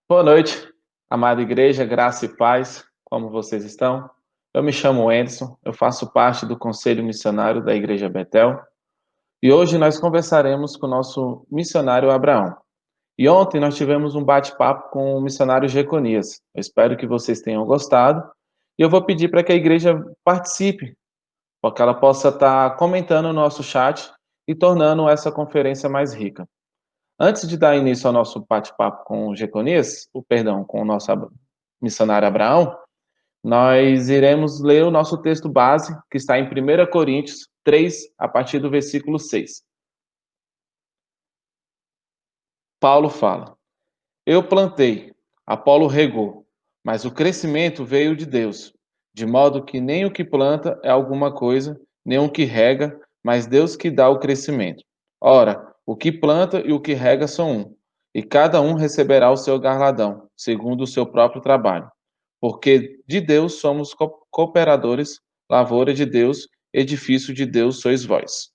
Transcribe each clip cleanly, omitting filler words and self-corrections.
Boa noite, amada igreja, graça e paz, como vocês estão? Eu me chamo Anderson, eu faço parte do Conselho Missionário da Igreja Betel e hoje nós conversaremos com o nosso missionário Abraão. E ontem nós tivemos um bate-papo com o missionário Jeconias. Eu espero que vocês tenham gostado e eu vou pedir para que a igreja participe, para que ela possa estar comentando no nosso chat e tornando essa conferência mais rica. Antes de dar início ao nosso bate-papo com o Jeconias, com o nosso missionário Abraão, nós iremos ler o nosso texto base, que está em 1 Coríntios 3, a partir do versículo 6. Paulo fala: Eu plantei, Apolo regou, mas o crescimento veio de Deus, de modo que nem o que planta é alguma coisa, nem o que rega, mas Deus que dá o crescimento. Ora, o que planta e o que rega são um, e cada um receberá o seu galardão, segundo o seu próprio trabalho. Porque de Deus somos cooperadores, lavoura de Deus, edifício de Deus sois vós.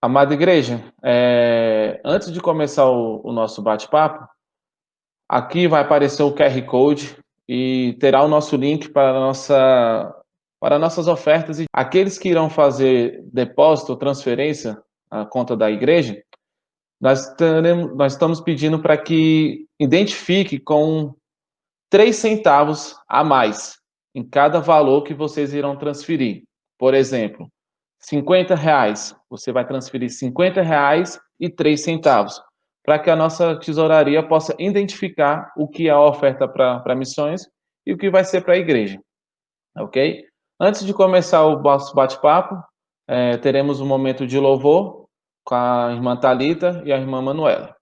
Amada igreja, antes de começar o nosso bate-papo, aqui vai aparecer o QR Code e terá o nosso link para nossas ofertas. E aqueles que irão fazer depósito ou transferência à conta da igreja, nós estamos pedindo para que identifique com 3 centavos a mais em cada valor que vocês irão transferir. Por exemplo, R$ 50, você vai transferir R$ 50 e 3 centavos, para que a nossa tesouraria possa identificar o que é a oferta para missões e o que vai ser para a igreja, ok? Antes de começar o nosso bate-papo, teremos um momento de louvor com a irmã Thalita e a irmã Manuela.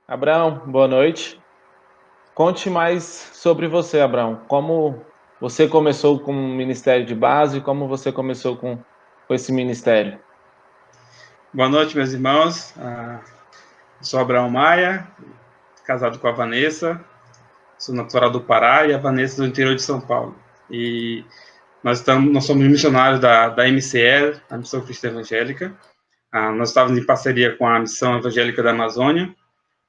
Abraão, boa noite. Conte mais sobre você, Abraão. Como você começou com o Ministério de Base e como você começou com esse ministério? Boa noite, meus irmãos. Eu sou Abraão Maia, casado com a Vanessa, sou natural do Pará e a Vanessa do interior de São Paulo. E nós somos missionários da MCE, a Missão Cristã Evangélica. Nós estávamos em parceria com a Missão Evangélica da Amazônia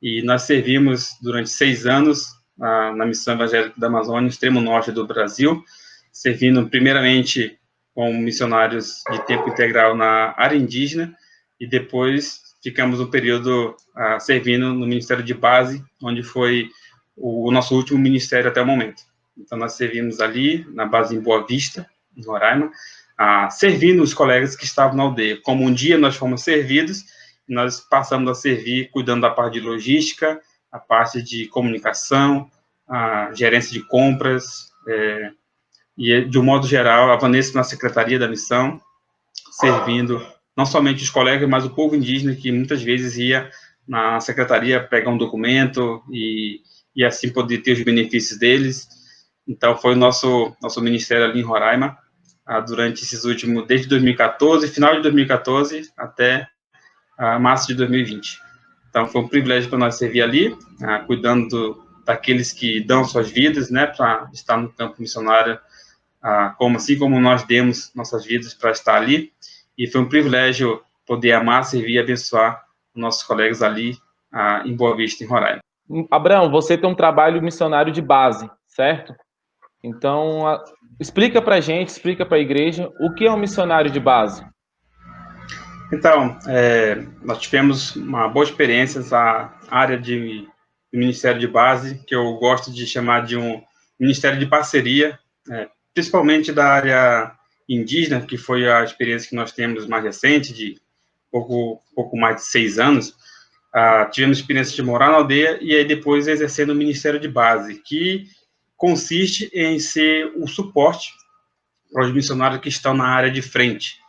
e nós servimos durante 6 anos na Missão Evangélica da Amazônia, no extremo norte do Brasil, servindo primeiramente como missionários de tempo integral na área indígena e depois ficamos um período servindo no Ministério de Base, onde foi o nosso último ministério até o momento. Então, nós servimos ali, na base em Boa Vista, em Roraima, servindo os colegas que estavam na aldeia. Como um dia nós fomos servidos, nós passamos a servir cuidando da parte de logística, a parte de comunicação, a gerência de compras, e, de um modo geral, a Vanessa na secretaria da missão, servindo não somente os colegas, mas o povo indígena, que muitas vezes ia na secretaria pegar um documento e assim poder ter os benefícios deles. Então, foi o nosso ministério ali em Roraima, durante esses últimos, desde 2014, final de 2014, até março de 2020. Então, foi um privilégio para nós servir ali, cuidando daqueles que dão suas vidas, né, para estar no campo missionário, assim como nós demos nossas vidas para estar ali. E foi um privilégio poder amar, servir e abençoar nossos colegas ali em Boa Vista, em Roraima. Abraão, você tem um trabalho missionário de base, certo? Então, explica para a gente, explica para a igreja o que é um missionário de base. Então, nós tivemos uma boa experiência nessa área de Ministério de Base, que eu gosto de chamar de um Ministério de Parceria, principalmente da área indígena, que foi a experiência que nós temos mais recente, de pouco mais de 6 anos. Tivemos experiência de morar na aldeia e aí depois exercendo o Ministério de Base, que consiste em ser o suporte para os missionários que estão na área de frente.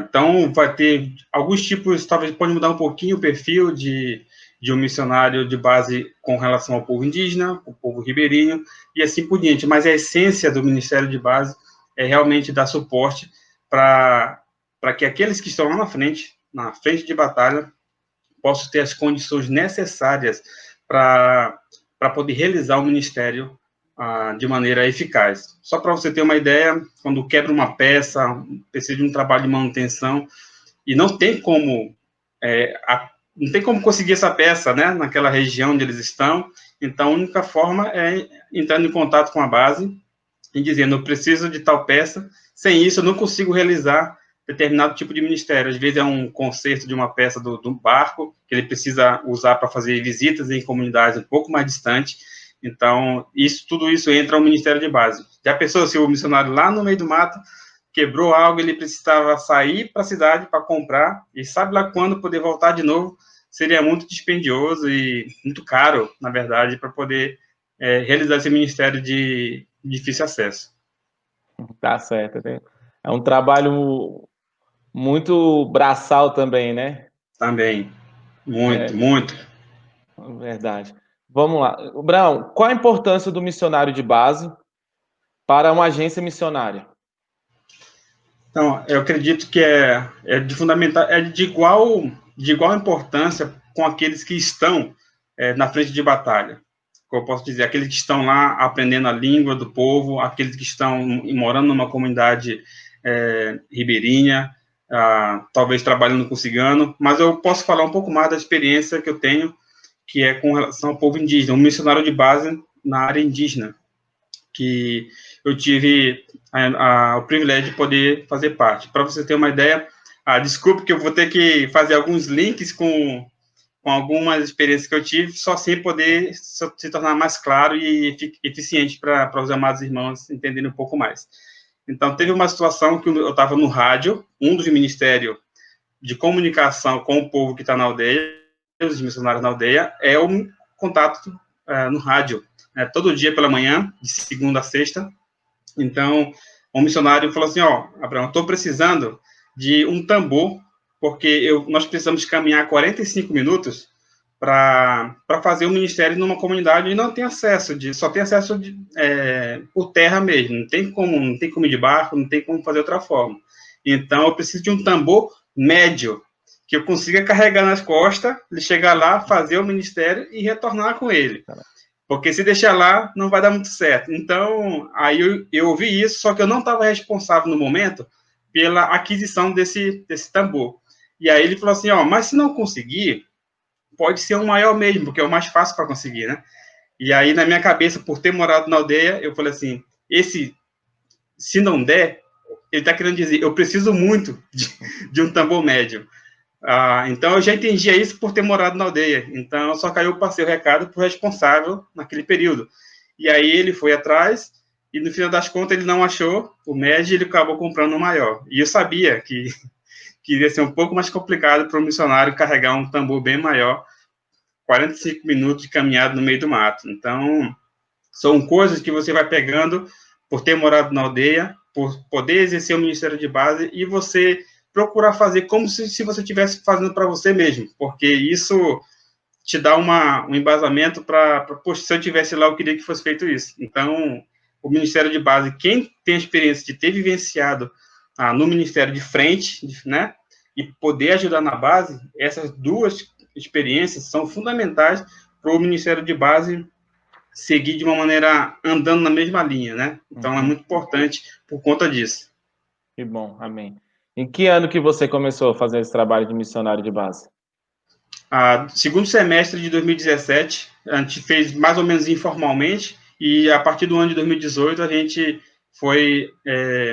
Então, vai ter alguns tipos, talvez pode mudar um pouquinho o perfil de um missionário de base com relação ao povo indígena, o povo ribeirinho, e assim por diante. Mas a essência do Ministério de Base é realmente dar suporte para que aqueles que estão lá na frente de batalha, possam ter as condições necessárias para poder realizar o ministério de maneira eficaz. Só para você ter uma ideia, quando quebra uma peça, precisa de um trabalho de manutenção, e não tem como conseguir essa peça, né, naquela região onde eles estão, então a única forma é entrando em contato com a base e dizendo, eu preciso de tal peça, sem isso eu não consigo realizar determinado tipo de ministério. Às vezes é um conserto de uma peça do barco, que ele precisa usar para fazer visitas em comunidades um pouco mais distantes. Então, tudo isso entra no Ministério de Base. Já pensou se o missionário lá no meio do mato quebrou algo, ele precisava sair para a cidade para comprar, e sabe lá quando poder voltar de novo? Seria muito dispendioso e muito caro, na verdade, para poder realizar esse ministério de difícil acesso. Tá certo. É um trabalho muito braçal também, né? Também. Muito, É muito. verdade. Vamos lá. Abraão, qual a importância do missionário de base para uma agência missionária? Então, eu acredito que é de fundamental, é de igual importância com aqueles que estão na frente de batalha. Como eu posso dizer, aqueles que estão lá aprendendo a língua do povo, aqueles que estão morando numa comunidade ribeirinha, talvez trabalhando com cigano, mas eu posso falar um pouco mais da experiência que eu tenho, que é com relação ao povo indígena, um missionário de base na área indígena, que eu tive o privilégio de poder fazer parte. Para você ter uma ideia, desculpe que eu vou ter que fazer alguns links com algumas experiências que eu tive, só assim poder se tornar mais claro e eficiente para os amados irmãos entenderem um pouco mais. Então, teve uma situação que eu estava no rádio, um dos ministérios de comunicação com o povo que está na aldeia, os missionários na aldeia, é o contato no rádio, todo dia pela manhã, de segunda a sexta. Então, um missionário falou assim, Abraão, estou precisando de um tambor, porque nós precisamos caminhar 45 minutos para fazer o ministério numa comunidade e não tem acesso, só tem acesso por terra mesmo, não tem como ir de barco, não tem como fazer outra forma. Então, eu preciso de um tambor médio, que eu consiga carregar nas costas, chegar lá, fazer o ministério e retornar com ele. Porque se deixar lá, não vai dar muito certo. Então, aí eu ouvi isso, só que eu não estava responsável no momento pela aquisição desse tambor. E aí ele falou assim, mas se não conseguir, pode ser um maior mesmo, porque é o mais fácil para conseguir, né? E aí, na minha cabeça, por ter morado na aldeia, eu falei assim, se não der, ele está querendo dizer, eu preciso muito de um tambor médio. Então, eu já entendia isso por ter morado na aldeia. Então, só que aí eu passei o recado para o responsável naquele período. E aí ele foi atrás, e no final das contas ele não achou o médio, e ele acabou comprando o maior. E eu sabia que iria ser um pouco mais complicado para o missionário carregar um tambor bem maior, 45 minutos de caminhada no meio do mato. Então, são coisas que você vai pegando por ter morado na aldeia, por poder exercer o ministério de base, e você procurar fazer como se você estivesse fazendo para você mesmo, porque isso te dá um embasamento para, poxa, se eu estivesse lá, eu queria que fosse feito isso. Então, o ministério de base, quem tem a experiência de ter vivenciado no ministério de frente, né, e poder ajudar na base, essas duas experiências são fundamentais para o ministério de base seguir de uma maneira andando na mesma linha, né? Então é muito importante por conta disso. Que bom, amém. Em que ano que você começou a fazer esse trabalho de missionário de base? Segundo semestre de 2017, a gente fez mais ou menos informalmente, e a partir do ano de 2018 a gente foi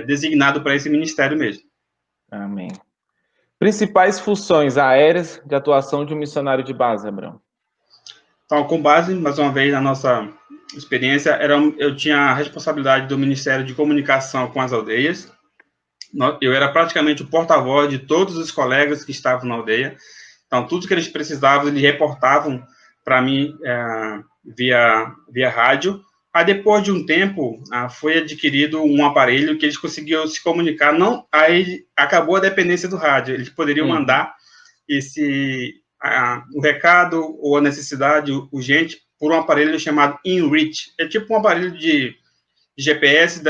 designado para esse ministério mesmo. Amém. Principais funções aéreas de atuação de um missionário de base, Abraão? Então, com base, mais uma vez, na nossa experiência, eu tinha a responsabilidade do Ministério de Comunicação com as aldeias. Eu era praticamente o porta-voz de todos os colegas que estavam na aldeia. Então, tudo que eles precisavam, eles reportavam para mim via rádio. Aí, depois de um tempo, foi adquirido um aparelho que eles conseguiam se comunicar. Aí acabou a dependência do rádio. Eles poderiam mandar o recado ou a necessidade urgente por um aparelho chamado InReach. É tipo um aparelho de GPS.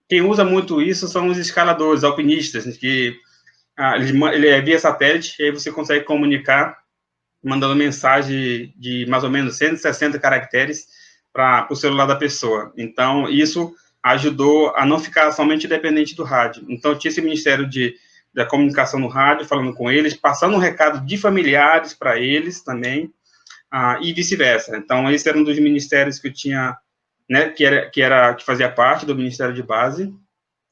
Quem usa muito isso são os escaladores, alpinistas, que ele é via satélite, e aí você consegue comunicar mandando mensagem de mais ou menos 160 caracteres para o celular da pessoa. Então, isso ajudou a não ficar somente dependente do rádio. Então, tinha esse Ministério da Comunicação no rádio, falando com eles, passando um recado de familiares para eles também, e vice-versa. Então, esse era um dos ministérios que eu tinha, né, que fazia parte do Ministério de Base.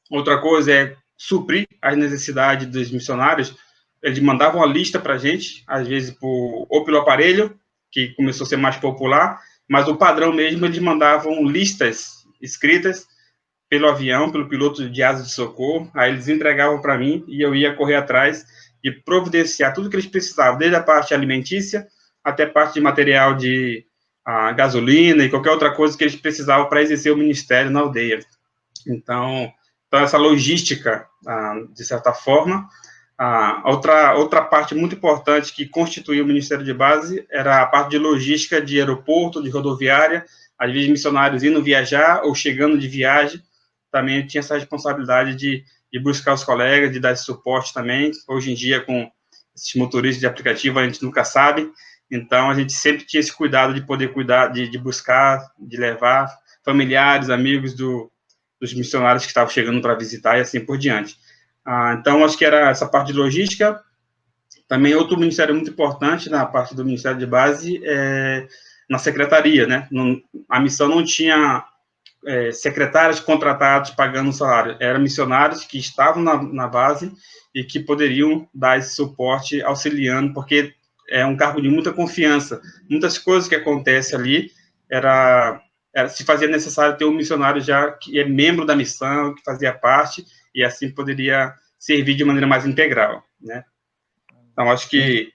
Outra coisa é suprir as necessidades dos missionários. Eles mandavam a lista para a gente, às vezes ou pelo aparelho, que começou a ser mais popular, mas o padrão mesmo, eles mandavam listas escritas pelo avião, pelo piloto de asa de socorro, aí eles entregavam para mim e eu ia correr atrás e providenciar tudo que eles precisavam, desde a parte alimentícia até a parte de material de gasolina e qualquer outra coisa que eles precisavam para exercer o ministério na aldeia. Então essa logística, de certa forma. Outra parte muito importante que constituía o Ministério de Base era a parte de logística de aeroporto, de rodoviária, às vezes missionários indo viajar ou chegando de viagem, também tinha essa responsabilidade de buscar os colegas, de dar esse suporte também. Hoje em dia, com esses motoristas de aplicativo, a gente nunca sabe, então a gente sempre tinha esse cuidado de poder cuidar, de buscar, de levar familiares, amigos dos missionários que estavam chegando para visitar e assim por diante. Então, acho que era essa parte de logística. Também outro ministério muito importante na parte do Ministério de Base na secretaria, né? A missão não tinha secretários contratados pagando salário, eram missionários que estavam na base e que poderiam dar esse suporte auxiliando, porque é um cargo de muita confiança. Muitas coisas que acontecem ali se fazia necessário ter um missionário já que é membro da missão, que fazia parte, e assim poderia servir de maneira mais integral, né? Então, acho que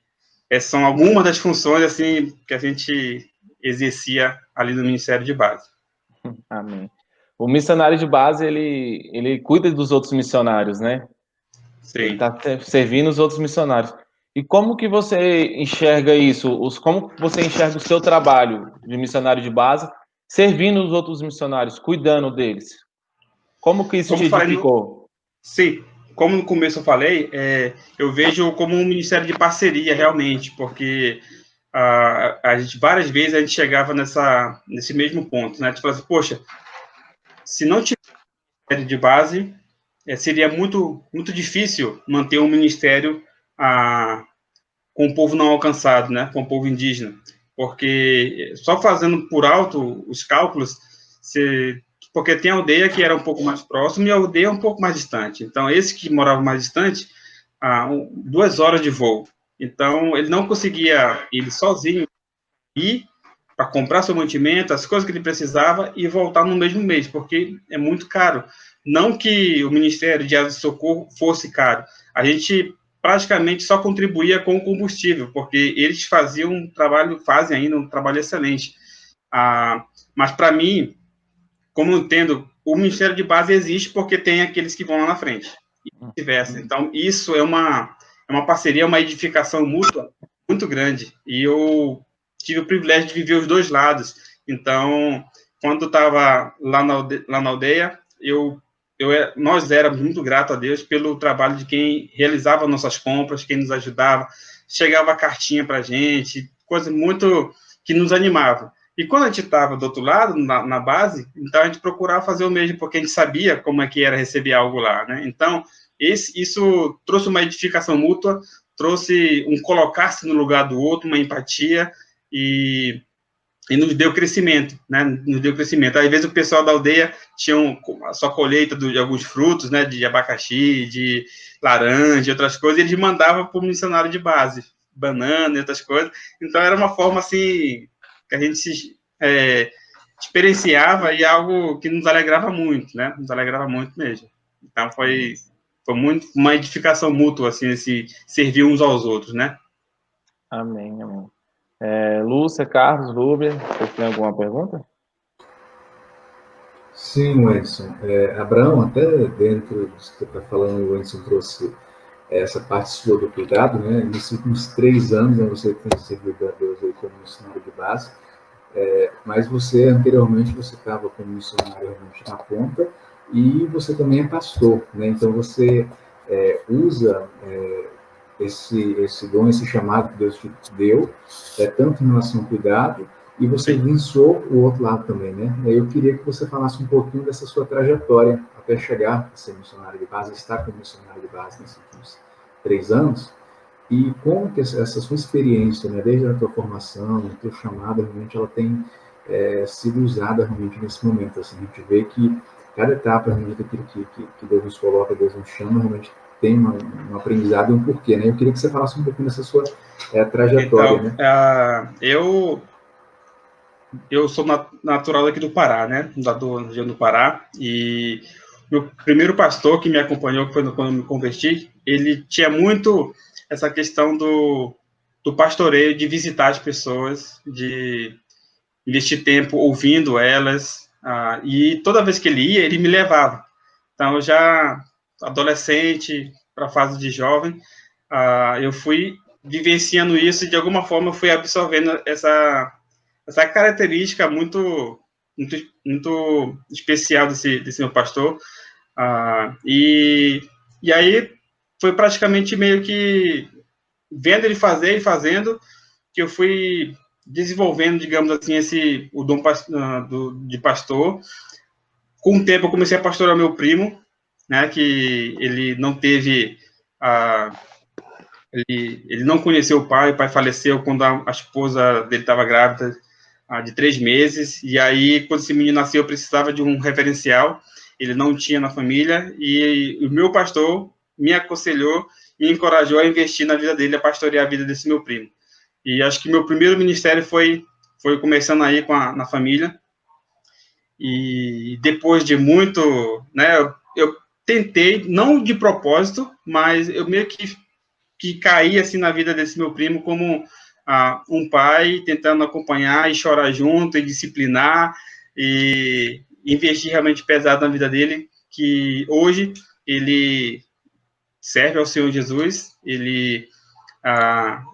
essas são algumas das funções, assim, que a gente exercia ali no Ministério de Base. Amém. O missionário de base, ele cuida dos outros missionários, né? Sim. Ele está servindo os outros missionários. E como que você enxerga isso? Como você enxerga o seu trabalho de missionário de base, servindo os outros missionários, cuidando deles? Como que isso te Como falei no, edificou? sim, como no começo eu falei, eu vejo como um ministério de parceria realmente, porque a gente, várias vezes a gente chegava nesse mesmo ponto, né? Tipo assim, poxa, se não tiver de base, seria muito difícil manter um ministério ah, com o povo não alcançado, né? Com o povo indígena. Porque só fazendo por alto os cálculos, porque tem aldeia que era um pouco mais próximo e a aldeia um pouco mais distante. Então, esse que morava mais distante, 2 horas de voo. Então, ele não conseguia, ele sozinho, ir para comprar seu mantimento, as coisas que ele precisava e voltar no mesmo mês, porque é muito caro. Não que o Ministério de Asa de Socorro fosse caro, a gente praticamente só contribuía com o combustível, porque eles faziam um trabalho, fazem ainda um trabalho excelente. Mas para mim, como eu entendo, o Ministério de Base existe porque tem aqueles que vão lá na frente, e vice-versa. Então, isso é uma parceria, uma edificação mútua muito grande, e eu tive o privilégio de viver os dois lados. Então, quando estava lá na aldeia, nós éramos muito gratos a Deus pelo trabalho de quem realizava nossas compras, quem nos ajudava, chegava a cartinha para a gente, coisa muito que nos animava. E quando a gente estava do outro lado, na base, então a gente procurava fazer o mesmo, porque a gente sabia como é que era receber algo lá, né? Então, isso trouxe uma edificação mútua, trouxe um colocar-se no lugar do outro, uma empatia, e nos deu crescimento, né? Nos deu crescimento. Às vezes o pessoal da aldeia tinha a sua colheita de alguns frutos, né? De abacaxi, de laranja, outras coisas, e eles mandavam para o missionário de base, banana e outras coisas. Então era uma forma assim que a gente se experienciava e algo que nos alegrava muito, né? Nos alegrava muito mesmo. Então foi muito uma edificação mútua, assim, esse servir uns aos outros, né? Amém, amém. Lúcia, Carlos, Rubem, vocês têm alguma pergunta? Sim, Edson. Abraão, até dentro do que você está falando, o Edson trouxe essa parte sua do cuidado, né? Nesses últimos 3 anos, né, você tem servido a Deus aí como missionário de base, mas você, anteriormente, você estava como missionário realmente na ponta e você também é pastor, né? Então, você usa esse dom, esse chamado que Deus te deu, tanto em relação ao cuidado, e você vinciou o outro lado também, né? Eu queria que você falasse um pouquinho dessa sua trajetória até chegar a ser missionário de base, estar como missionário de base nesses últimos 3 anos, e como que essa sua experiência, né, desde a tua formação, a tua chamada, realmente ela tem sido usada realmente nesse momento. Assim, a gente vê que cada etapa realmente daquilo que Deus nos coloca, Deus nos chama, realmente tem um aprendizado e um porquê, né? Eu queria que você falasse um pouquinho dessa sua trajetória, Então, né? eu sou natural daqui do Pará, né? Da região do Pará. E meu primeiro pastor que me acompanhou, que foi quando eu me converti, ele tinha muito essa questão do pastoreio, de visitar as pessoas, de investir tempo ouvindo elas. E toda vez que ele ia, ele me levava. Então, eu já adolescente, para a fase de jovem, eu fui vivenciando isso e, de alguma forma, eu fui absorvendo essa característica muito especial desse meu pastor. E aí foi praticamente meio que vendo ele fazer e fazendo que eu fui desenvolvendo, digamos assim, o dom de pastor. Com o tempo eu comecei a pastorar meu primo, né, que ele não teve ele não conheceu o pai faleceu quando a esposa dele estava grávida de 3 meses, e aí, quando esse menino nasceu, eu precisava de um referencial, ele não tinha na família, e o meu pastor me aconselhou, me encorajou a investir na vida dele, a pastorear a vida desse meu primo. E acho que meu primeiro ministério foi começando aí na família, e depois de muito, né, eu tentei, não de propósito, mas eu meio que caí assim na vida desse meu primo como um pai tentando acompanhar e chorar junto e disciplinar e investir realmente pesado na vida dele, que hoje ele serve ao Senhor Jesus, ele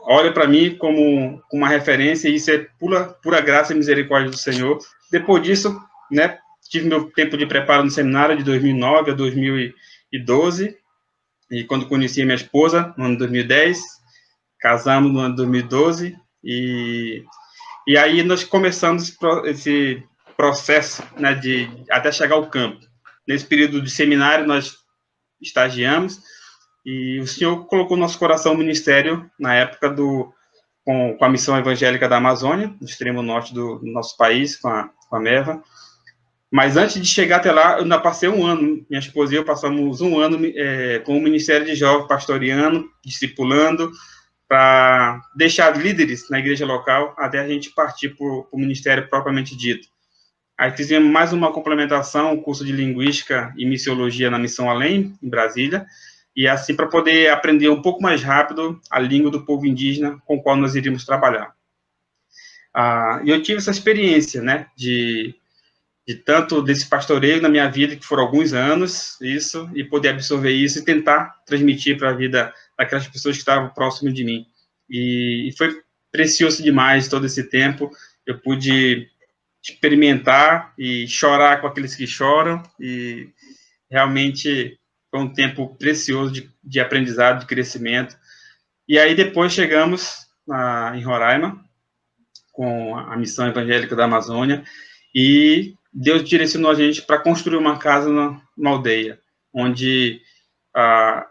olha para mim como uma referência, e isso é pura graça e misericórdia do Senhor. Depois disso, né, tive meu tempo de preparo no seminário de 2009 a 2012, e quando conheci a minha esposa, no ano de 2010, casamos no ano de 2012, e aí nós começamos esse processo, né, até chegar ao campo. Nesse período de seminário, nós estagiamos, e o Senhor colocou no nosso coração o ministério, na época com a missão evangélica da Amazônia, no extremo norte do nosso país, com a MEVA. Mas antes de chegar até lá, eu ainda passei um ano, minha esposa e eu passamos um ano com o Ministério de Jovens, pastoreando, discipulando, para deixar líderes na igreja local, até a gente partir para o ministério propriamente dito. Aí fizemos mais uma complementação, um curso de Linguística e Missiologia na Missão Além, em Brasília, e assim para poder aprender um pouco mais rápido a língua do povo indígena com o qual nós iríamos trabalhar. E eu tive essa experiência, né, de tanto desse pastoreio na minha vida, que foram alguns anos, isso, e poder absorver isso e tentar transmitir para a vida daquelas pessoas que estavam próximas de mim. E foi precioso demais todo esse tempo. Eu pude experimentar e chorar com aqueles que choram, e realmente foi um tempo precioso de aprendizado, de crescimento. E aí depois chegamos em Roraima, com a missão evangélica da Amazônia, e Deus direcionou a gente para construir uma casa na aldeia, onde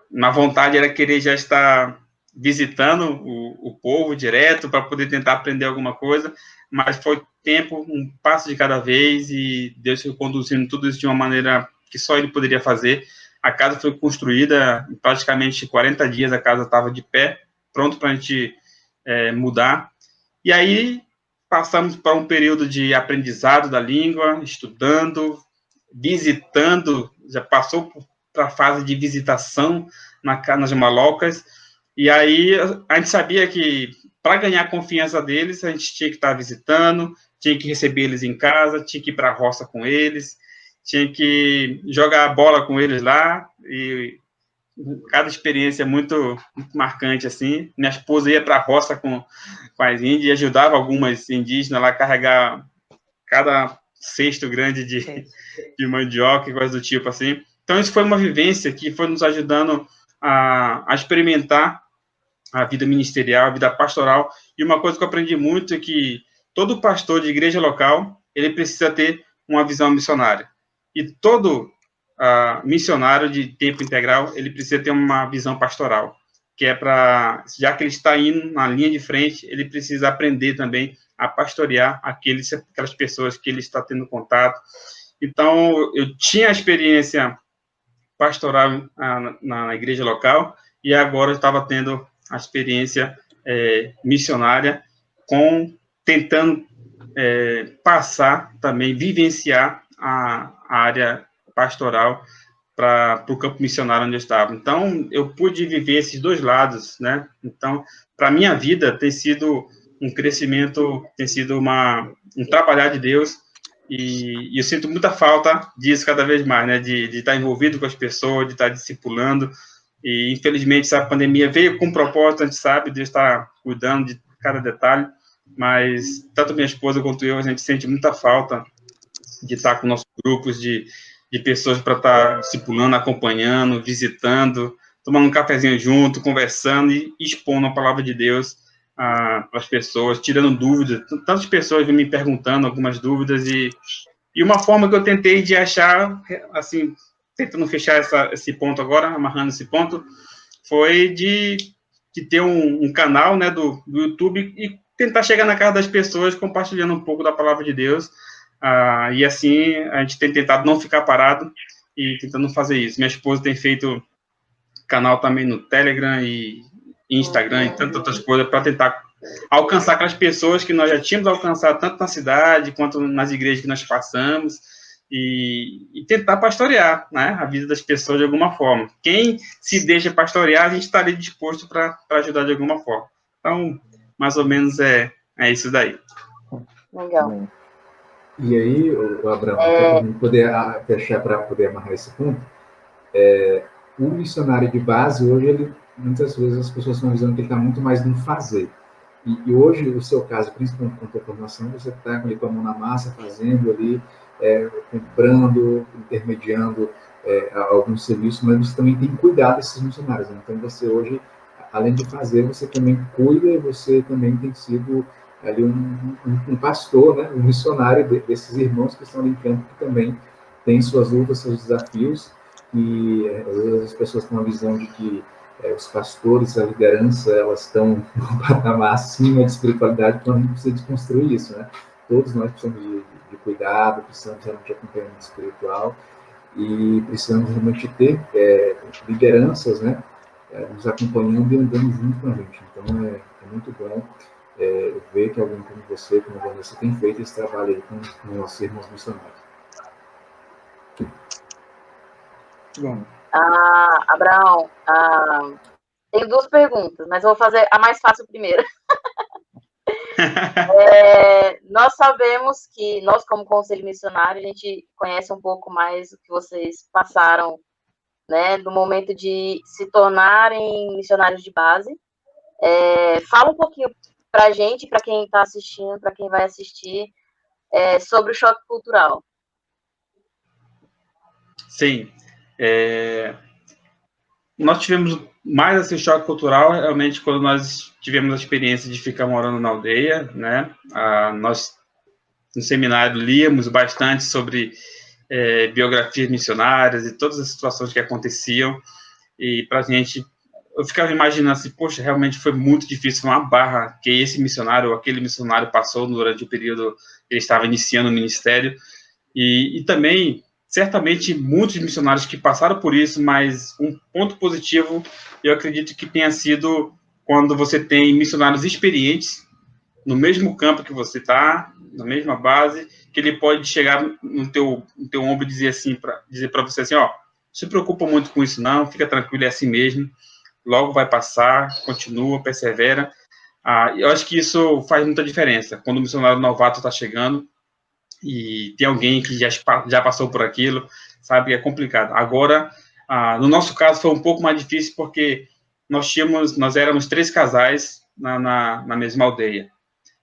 na vontade era querer já estar visitando o povo direto para poder tentar aprender alguma coisa, mas foi tempo, um passo de cada vez, e Deus foi conduzindo tudo isso de uma maneira que só Ele poderia fazer. A casa foi construída em praticamente 40 dias, a casa estava de pé, pronto para a gente mudar. E aí passamos para um período de aprendizado da língua, estudando, visitando, já passou para a fase de visitação nas Malocas, e aí a gente sabia que para ganhar a confiança deles, a gente tinha que estar visitando, tinha que receber eles em casa, tinha que ir para a roça com eles, tinha que jogar a bola com eles lá, e cada experiência muito marcante, assim. Minha esposa ia para a roça com as índias e ajudava algumas indígenas lá a carregar cada cesto grande de mandioca e coisa do tipo, assim. Então, isso foi uma vivência que foi nos ajudando a experimentar a vida ministerial, a vida pastoral. E uma coisa que eu aprendi muito é que todo pastor de igreja local, ele precisa ter uma visão missionária. E todo missionário de tempo integral, ele precisa ter uma visão pastoral, que é para, já que ele está indo na linha de frente, ele precisa aprender também a pastorear aquelas pessoas que ele está tendo contato. Então, eu tinha a experiência pastoral na igreja local, e agora eu estava tendo a experiência missionária, tentando passar também, vivenciar a área pastoral para o campo missionário onde eu estava. Então, eu pude viver esses dois lados, né? Então, para a minha vida, tem sido um crescimento, tem sido um trabalhar de Deus, e eu sinto muita falta disso cada vez mais, né? De estar envolvido com as pessoas, de estar discipulando, e infelizmente essa pandemia veio com um propósito, a gente sabe, Deus está cuidando de cada detalhe, mas tanto minha esposa quanto eu, a gente sente muita falta de estar com nossos grupos de pessoas para estar discipulando, acompanhando, visitando, tomando um cafezinho junto, conversando e expondo a palavra de Deus para as pessoas, tirando dúvidas. Tantas pessoas vêm me perguntando algumas dúvidas, e uma forma que eu tentei de achar, assim, tentando fechar esse ponto agora, amarrando esse ponto, foi de ter um canal, né, do YouTube, e tentar chegar na casa das pessoas compartilhando um pouco da palavra de Deus. E assim, a gente tem tentado não ficar parado e tentando fazer isso. Minha esposa tem feito canal também no Telegram e Instagram e tantas outras coisas para tentar alcançar aquelas pessoas que nós já tínhamos alcançado tanto na cidade quanto nas igrejas que nós passamos, e tentar pastorear, né, a vida das pessoas de alguma forma. Quem se deixa pastorear, a gente está ali disposto para ajudar de alguma forma. Então, mais ou menos é isso daí. Legal. E aí, o Abraão, para poder fechar, para poder amarrar esse ponto, o missionário de base, hoje, ele muitas vezes as pessoas estão visando que ele está muito mais no fazer. E hoje, o seu caso, principalmente com a tua formação, você está com a mão na massa, fazendo ali, comprando, intermediando alguns serviços, mas você também tem cuidado desses missionários. Né? Então, você hoje, além de fazer, você também cuida e você também tem sido ali um pastor, né? Um missionário desses irmãos que estão ali em campo, que também têm suas lutas, seus desafios, e às vezes as pessoas têm uma visão de que os pastores, a liderança, elas estão no patamar acima de espiritualidade, então a gente precisa desconstruir isso, né? Todos nós precisamos de cuidado, precisamos realmente de acompanhamento espiritual e precisamos realmente ter lideranças, né? Nos acompanhando e andando junto com a gente. Então é muito bom ver que alguém como você, como a Vanessa, tem feito esse trabalho aí com nossos irmãos missionários. Bom. Abraão, tenho duas perguntas, mas vou fazer a mais fácil primeiro. Nós sabemos que nós, como Conselho Missionário, a gente conhece um pouco mais o que vocês passaram, né, no momento de se tornarem missionários de base. Fala um pouquinho para a gente, para quem está assistindo, para quem vai assistir, sobre o choque cultural. Sim. Nós tivemos mais esse choque cultural realmente quando nós tivemos a experiência de ficar morando na aldeia, né? Nós, no seminário, líamos bastante sobre biografias missionárias e todas as situações que aconteciam, e para a gente, eu ficava imaginando assim, poxa, realmente foi muito difícil, uma barra que esse missionário ou aquele missionário passou durante o período que ele estava iniciando o ministério, e também certamente muitos missionários que passaram por isso, mas um ponto positivo, eu acredito que tenha sido quando você tem missionários experientes no mesmo campo que você está, na mesma base, que ele pode chegar no teu ombro e dizer assim, dizer para você assim, ó, não se preocupa muito com isso não, fica tranquilo, é assim mesmo, logo vai passar, continua, persevera. Eu acho que isso faz muita diferença, quando o missionário novato está chegando, e tem alguém que já passou por aquilo, sabe, é complicado. Agora, no nosso caso foi um pouco mais difícil porque nós éramos 3 casais na mesma aldeia.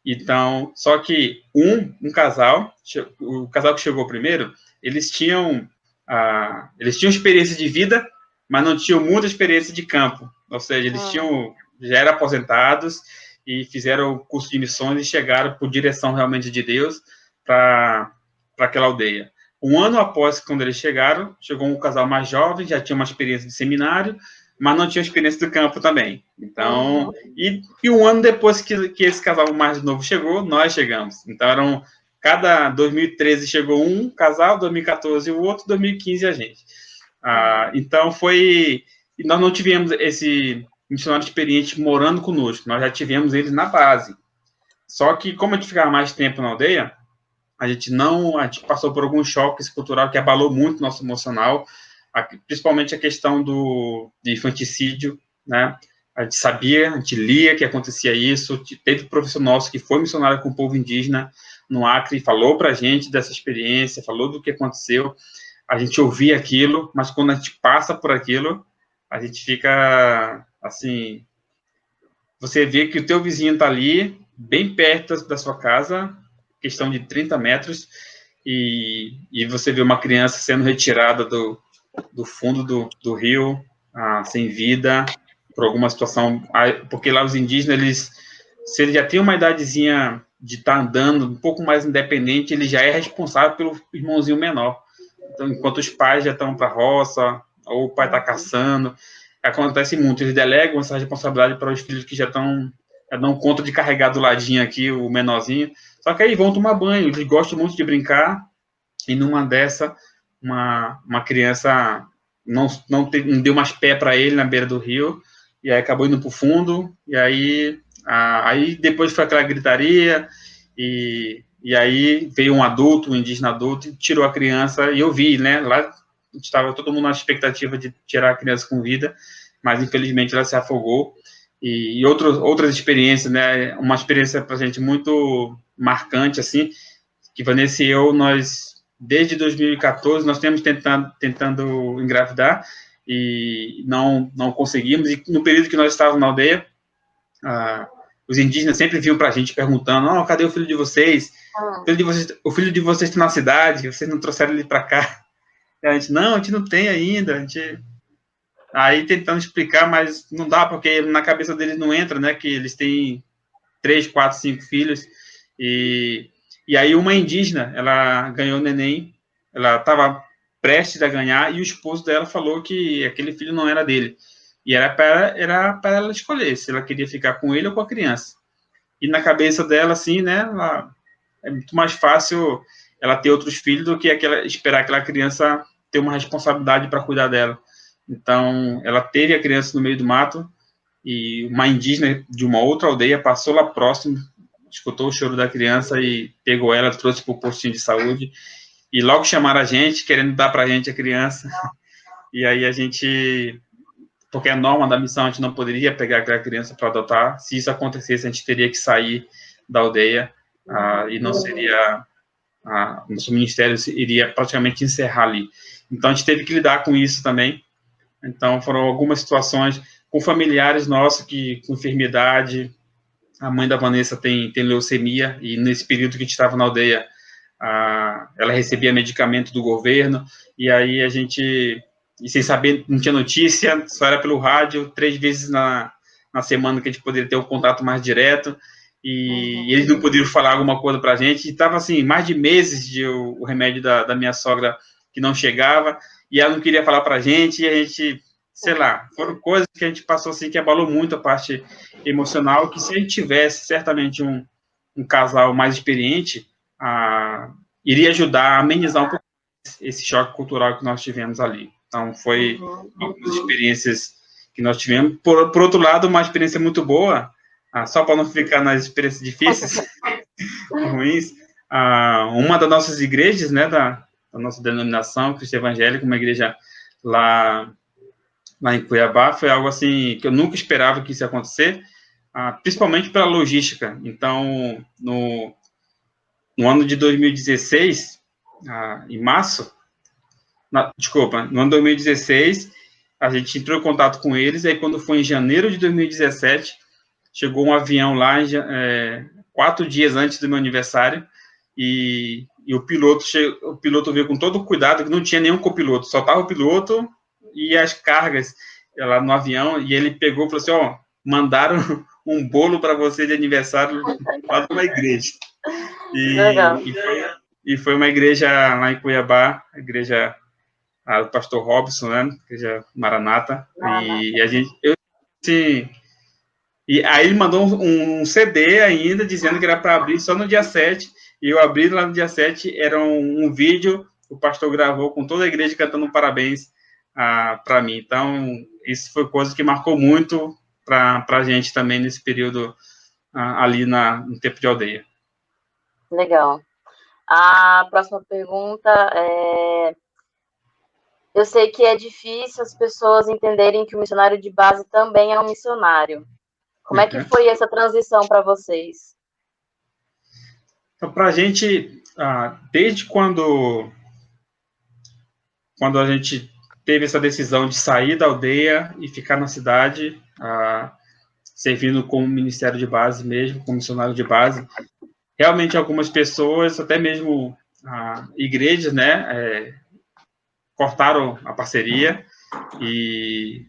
Então, só que um casal, o casal que chegou primeiro, eles tinham experiência de vida, mas não tinham muita experiência de campo. Ou seja, eles já eram aposentados e fizeram o curso de missões e chegaram por direção realmente de Deus para aquela aldeia. Um ano após, quando eles chegaram, chegou um casal mais jovem, já tinha uma experiência de seminário, mas não tinha experiência do campo também. Então, e um ano depois que esse casal mais novo chegou, nós chegamos. Então, cada 2013 chegou um casal, 2014 o outro, 2015 a gente. Então, e nós não tivemos esse missionário experiente morando conosco, nós já tivemos eles na base. Só que, como a gente ficava mais tempo na aldeia, a gente passou por alguns choques culturais que abalou muito o nosso emocional, principalmente a questão de infanticídio, né? A gente lia que acontecia isso, teve professor nosso que foi missionário com o povo indígena no Acre, falou para a gente dessa experiência, falou do que aconteceu, a gente ouvia aquilo, mas quando a gente passa por aquilo, a gente fica, assim, você vê que o teu vizinho está ali, bem perto da sua casa, questão de 30 metros, e você vê uma criança sendo retirada do fundo do rio, sem vida, por alguma situação, porque lá os indígenas, se ele já tem uma idadezinha de estar andando um pouco mais independente, ele já é responsável pelo irmãozinho menor. Então, enquanto os pais já estão para a roça, ou o pai está caçando, acontece muito, eles delegam essa responsabilidade para os filhos que já dão conta de carregar do ladinho aqui, o menorzinho, só que aí vão tomar banho, eles gostam muito de brincar, e numa dessa, uma criança não deu mais pé para ele na beira do rio, e aí acabou indo para o fundo, e aí depois foi aquela gritaria, e aí veio um indígena adulto, e tirou a criança, e eu vi, né, lá estava todo mundo na expectativa de tirar a criança com vida, mas infelizmente ela se afogou, e outras experiências, né, uma experiência para a gente muito marcante, assim, que Vanessa e eu, nós, desde 2014, nós temos tentando engravidar, e não conseguimos. E no período que nós estávamos na aldeia, os indígenas sempre vinham para a gente perguntando: oh, cadê o filho de vocês? O filho de vocês está na cidade, vocês não trouxeram ele para cá. E a gente não tem ainda. Aí tentando explicar, mas não dá, porque na cabeça deles não entra, né, que eles têm 3, 4, 5 filhos. E aí uma indígena, ela ganhou o neném, ela estava prestes a ganhar, e o esposo dela falou que aquele filho não era dele. E era para ela escolher se ela queria ficar com ele ou com a criança. E na cabeça dela, assim, né, é muito mais fácil ela ter outros filhos do que esperar aquela criança ter uma responsabilidade para cuidar dela. Então, ela teve a criança no meio do mato, e uma indígena de uma outra aldeia passou lá próximo, escutou o choro da criança e pegou ela, trouxe para o postinho de saúde, e logo chamaram a gente, querendo dar para a gente a criança. E aí a gente, porque a norma da missão, a gente não poderia pegar aquela criança para adotar. Se isso acontecesse, a gente teria que sair da aldeia, e não seria... nosso ministério iria praticamente encerrar ali. Então, a gente teve que lidar com isso também. Então, foram algumas situações com familiares nossos com enfermidade. A mãe da Vanessa tem leucemia, e nesse período que a gente estava na aldeia, ela recebia medicamento do governo, e aí a gente, sem saber, não tinha notícia, só era pelo rádio, 3 vezes na semana que a gente poderia ter um contato mais direto, e eles não podiam falar alguma coisa para a gente, e estava assim, mais de meses o remédio da minha sogra que não chegava, e ela não queria falar para a gente, e a gente, sei lá, foram coisas que a gente passou assim, que abalou muito a parte emocional, que se a gente tivesse certamente um casal mais experiente, iria ajudar a amenizar um pouco esse choque cultural que nós tivemos ali. Então, foi algumas experiências que nós tivemos. Por outro lado, uma experiência muito boa, só para não ficar nas experiências difíceis, ruins, uma das nossas igrejas, né, da nossa denominação, Cristo Evangélico, uma igreja lá em Cuiabá, foi algo assim que eu nunca esperava que isso ia acontecer, principalmente pela logística. Então, no ano de 2016, em março, no ano de 2016, a gente entrou em contato com eles, aí quando foi em janeiro de 2017, chegou um avião lá 4 dias antes do meu aniversário, e o piloto veio com todo o cuidado, que não tinha nenhum copiloto, só estava o piloto e as cargas lá no avião, e ele pegou e falou assim: mandaram um bolo para você de aniversário lá de uma igreja. E foi uma igreja lá em Cuiabá, a igreja do pastor Robson, né, igreja Maranata, e a gente, e aí ele mandou um CD ainda, dizendo que era para abrir só no dia 7, e eu abri lá no dia 7, era um vídeo, o pastor gravou com toda a igreja cantando um parabéns para mim. Então, isso foi coisa que marcou muito para a gente também nesse período ali no tempo de aldeia. Legal. A próxima pergunta é: eu sei que é difícil as pessoas entenderem que o missionário de base também é um missionário. Como é que foi essa transição para vocês? Então, para a gente, desde quando a gente teve essa decisão de sair da aldeia e ficar na cidade, servindo como ministério de base mesmo, como missionário de base, realmente algumas pessoas, até mesmo igrejas, né, cortaram a parceria, e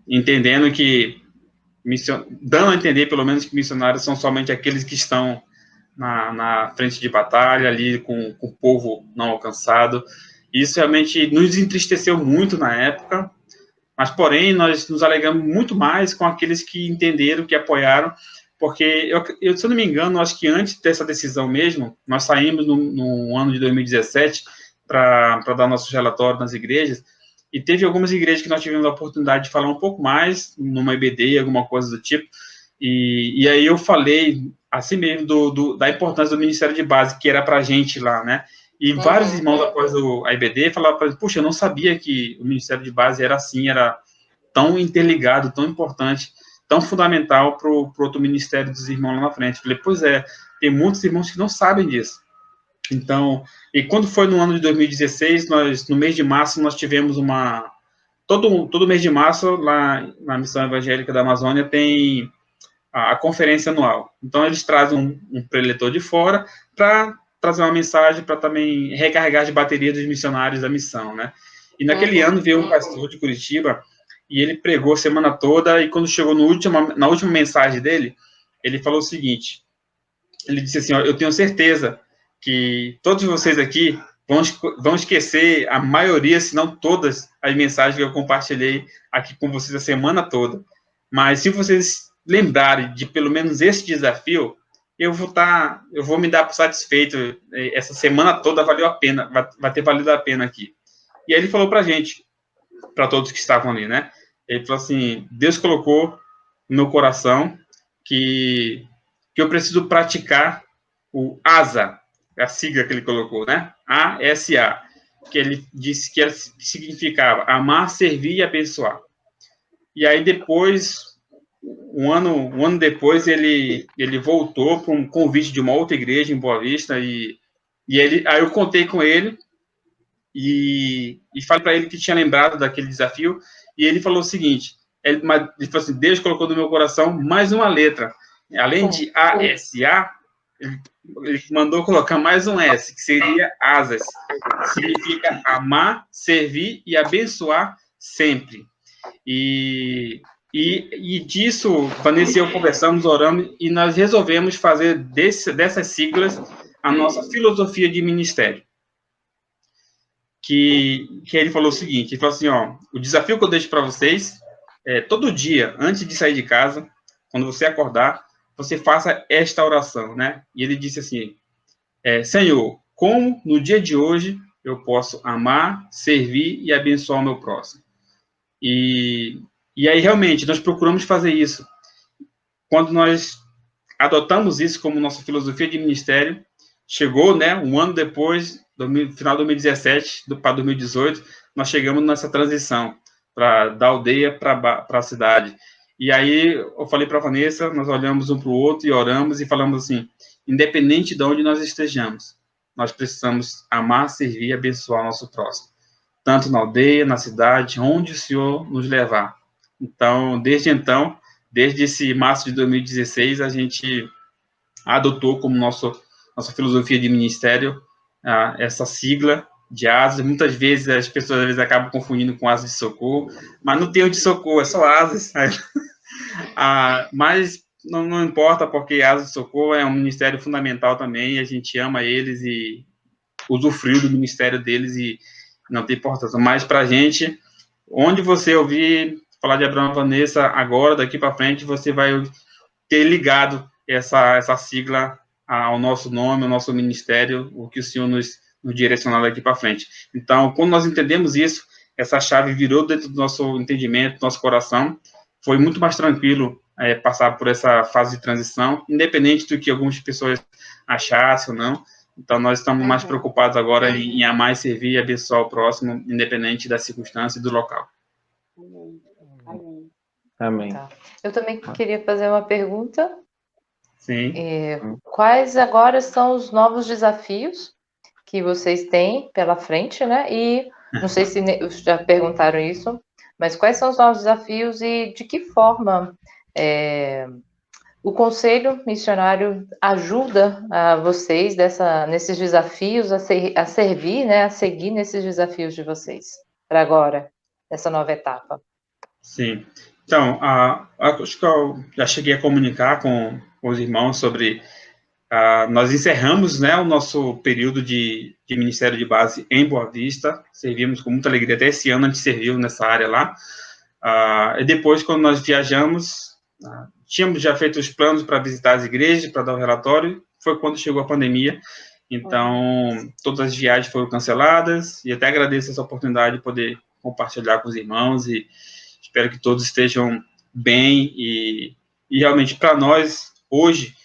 entendendo que, dando a entender pelo menos que missionários são somente aqueles que estão na frente de batalha, ali com o povo não alcançado. Isso realmente nos entristeceu muito na época, mas, porém, nós nos alegramos muito mais com aqueles que entenderam, que apoiaram, porque, se eu não me engano, acho que antes dessa decisão mesmo, nós saímos no ano de 2017 para dar nossos relatórios nas igrejas, e teve algumas igrejas que nós tivemos a oportunidade de falar um pouco mais, numa EBD, alguma coisa do tipo, e aí eu falei, assim mesmo, da importância do Ministério de Base, que era para a gente lá, né? E vários irmãos, após a IBD, falavam para mim: puxa, eu não sabia que o Ministério de Base era assim, era tão interligado, tão importante, tão fundamental para o outro ministério dos irmãos lá na frente. Eu falei: pois é, tem muitos irmãos que não sabem disso. Então, e quando foi no ano de 2016, no mês de março, nós tivemos todo mês de março, lá na Missão Evangélica da Amazônia, tem a conferência anual. Então, eles trazem um preletor de fora para trazer uma mensagem para também recarregar as baterias dos missionários da missão, né? E naquele ano veio um pastor de Curitiba e ele pregou a semana toda, e quando chegou na última mensagem dele, ele falou o seguinte, ele disse assim, ó, eu tenho certeza que todos vocês aqui vão esquecer a maioria, se não todas, as mensagens que eu compartilhei aqui com vocês a semana toda. Mas se vocês lembrarem de pelo menos esse desafio, eu vou me dar por satisfeito. Essa semana toda valeu a pena, vai ter valido a pena aqui. E aí ele falou pra gente, para todos que estavam ali, né? Ele falou assim, Deus colocou no meu coração que eu preciso praticar o ASA, a sigla que ele colocou, né? ASA, que ele disse que significava amar, servir e abençoar. E aí depois, um ano depois, ele voltou para um convite de uma outra igreja em Boa Vista, aí eu contei com ele e falei para ele que tinha lembrado daquele desafio, e ele falou o seguinte, ele falou assim, Deus colocou no meu coração mais uma letra, além de ASA, ele mandou colocar mais um S, que seria asas, significa amar, servir e abençoar sempre. E disso, Vanessa e eu conversamos, oramos, e nós resolvemos fazer dessas siglas a nossa filosofia de ministério. Que ele falou o seguinte, ele falou assim, ó, o desafio que eu deixo para vocês é, todo dia, antes de sair de casa, quando você acordar, você faça esta oração, né? E ele disse assim, Senhor, como no dia de hoje eu posso amar, servir e abençoar o meu próximo? E aí, realmente, nós procuramos fazer isso. Quando nós adotamos isso como nossa filosofia de ministério, chegou, né, um ano depois, final de 2017 para 2018, nós chegamos nessa transição da aldeia para a cidade. E aí, eu falei para a Vanessa, nós olhamos um para o outro e oramos e falamos assim, independente de onde nós estejamos, nós precisamos amar, servir e abençoar o nosso próximo. Tanto na aldeia, na cidade, onde o Senhor nos levar. Então, desde esse março de 2016, a gente adotou como nossa filosofia de ministério essa sigla de asas. Muitas vezes as pessoas às vezes acabam confundindo com asas de socorro, mas não tem o de socorro, é só asas. Mas não importa, porque asas de socorro é um ministério fundamental também, e a gente ama eles e usufruiu do ministério deles e não tem importância. Mas para a gente, onde você ouvir falar de Abraão e Vanessa agora, daqui para frente, você vai ter ligado essa sigla ao nosso nome, ao nosso ministério, o que o Senhor nos direcionar daqui para frente. Então, quando nós entendemos isso, essa chave virou dentro do nosso entendimento, do nosso coração, foi muito mais tranquilo passar por essa fase de transição, independente do que algumas pessoas achassem ou não. Então, nós estamos mais preocupados agora em amar e servir e abençoar o próximo, independente da circunstância e do local. Amém. Amém. Tá. Eu também queria fazer uma pergunta. Sim. Quais agora são os novos desafios que vocês têm pela frente, né? E não sei se já perguntaram isso, mas quais são os novos desafios e de que forma o Conselho Missionário ajuda vocês nesses desafios, a servir, né, a seguir nesses desafios de vocês, para agora, nessa nova etapa? Sim. Então, acho que eu já cheguei a comunicar com os irmãos sobre... nós encerramos, né, o nosso período de Ministério de Base em Boa Vista, servimos com muita alegria, até esse ano a gente serviu nessa área lá, e depois, quando nós viajamos... tínhamos já feito os planos para visitar as igrejas, para dar o relatório, foi quando chegou a pandemia, então todas as viagens foram canceladas, e até agradeço essa oportunidade de poder compartilhar com os irmãos, e espero que todos estejam bem, e realmente para nós, hoje,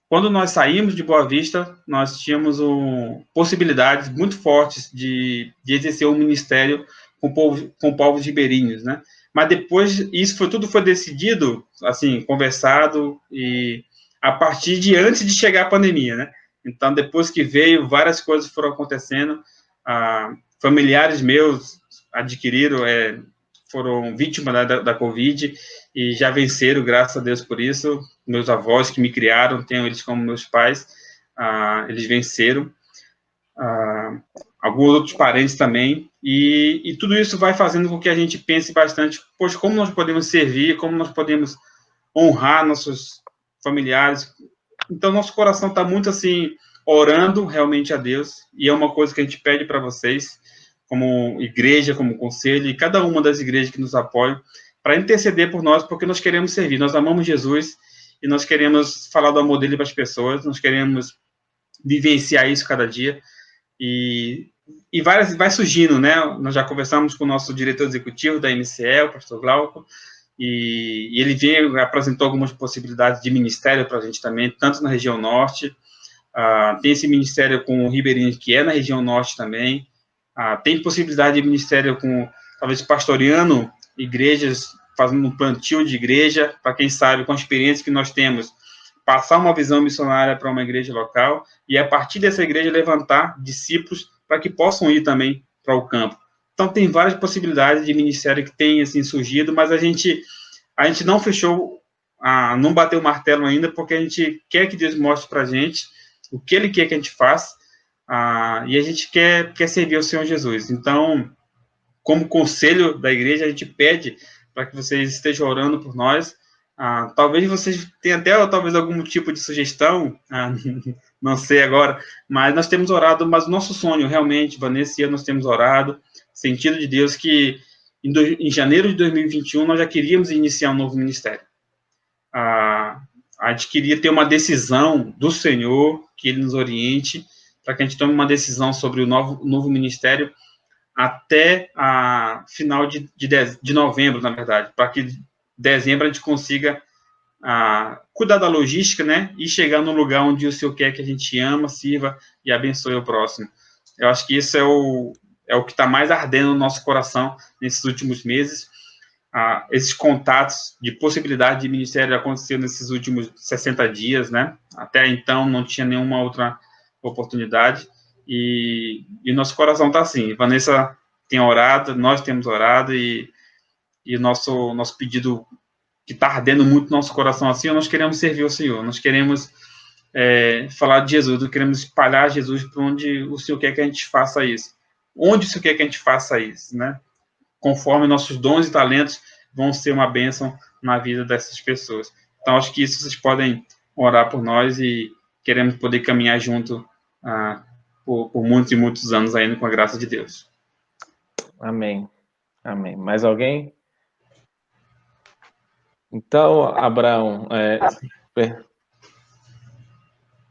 quando nós saímos de Boa Vista, nós tínhamos possibilidades muito fortes de exercer um ministério com povos ribeirinhos, né? Mas depois, tudo foi decidido, assim, conversado, e a partir de antes de chegar a pandemia, né? Então, depois que veio, várias coisas foram acontecendo, familiares meus adquiriram, foram vítimas da Covid e já venceram, graças a Deus por isso. Meus avós que me criaram, tenho eles como meus pais, eles venceram. Alguns outros parentes também, e tudo isso vai fazendo com que a gente pense bastante, pois como nós podemos servir, como nós podemos honrar nossos familiares. Então, nosso coração está muito, assim, orando realmente a Deus, e é uma coisa que a gente pede para vocês, como igreja, como conselho, e cada uma das igrejas que nos apoiam, para interceder por nós, porque nós queremos servir, nós amamos Jesus, e nós queremos falar do amor dele para as pessoas, nós queremos vivenciar isso cada dia, e vai surgindo, né? Nós já conversamos com o nosso diretor executivo da MCE, o pastor Glauco, e ele apresentou algumas possibilidades de ministério para a gente também, tanto na região norte, tem esse ministério com o Ribeirinho, que é na região norte também, tem possibilidade de ministério com, talvez, pastoreando igrejas, fazendo um plantio de igreja, para quem sabe, com a experiência que nós temos, passar uma visão missionária para uma igreja local, e a partir dessa igreja levantar discípulos para que possam ir também para o campo. Então, tem várias possibilidades de ministério que tem, assim, surgido, mas a gente não fechou, não bateu o martelo ainda, porque a gente quer que Deus mostre para a gente o que Ele quer que a gente faça, e a gente quer servir ao Senhor Jesus. Então, como conselho da igreja, a gente pede para que vocês estejam orando por nós. Talvez vocês tenham até talvez algum tipo de sugestão, não sei agora, mas nós temos orado, mas o nosso sonho realmente, Vanessa e eu, nós temos orado, sentido de Deus que em janeiro de 2021 nós já queríamos iniciar um novo ministério. A gente queria ter uma decisão do Senhor, que Ele nos oriente, para que a gente tome uma decisão sobre o novo ministério até final de novembro, na verdade, para que dezembro a gente consiga cuidar da logística, né, e chegar no lugar onde o Senhor quer que a gente ama, sirva e abençoe o próximo. Eu acho que isso é o que está mais ardendo no nosso coração nesses últimos meses. Esses contatos de possibilidade de ministério aconteceram nesses últimos 60 dias, né, até então não tinha nenhuma outra oportunidade, e nosso coração está assim. Vanessa tem orado, nós temos orado, e o nosso pedido que está ardendo muito no nosso coração assim, nós queremos servir ao Senhor, nós queremos falar de Jesus, nós queremos espalhar Jesus para onde o Senhor quer que a gente faça isso, onde o Senhor quer que a gente faça isso, né? Conforme nossos dons e talentos vão ser uma bênção na vida dessas pessoas. Então, acho que isso vocês podem orar por nós, e queremos poder caminhar junto por muitos e muitos anos ainda, com a graça de Deus. Amém. Amém. Mais alguém? Então, Abraão,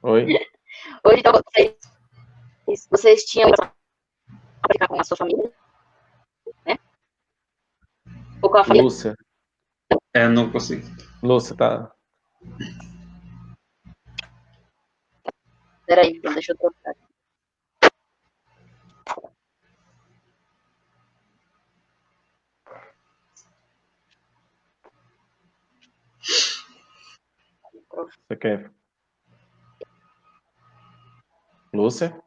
Oi? Hoje, então, vocês tinham para ficar com a sua família, né? Ou com a família? Lúcia. Não consigo. Lúcia, tá? Peraí, então, deixa eu trocar. Você quer? Lúcia?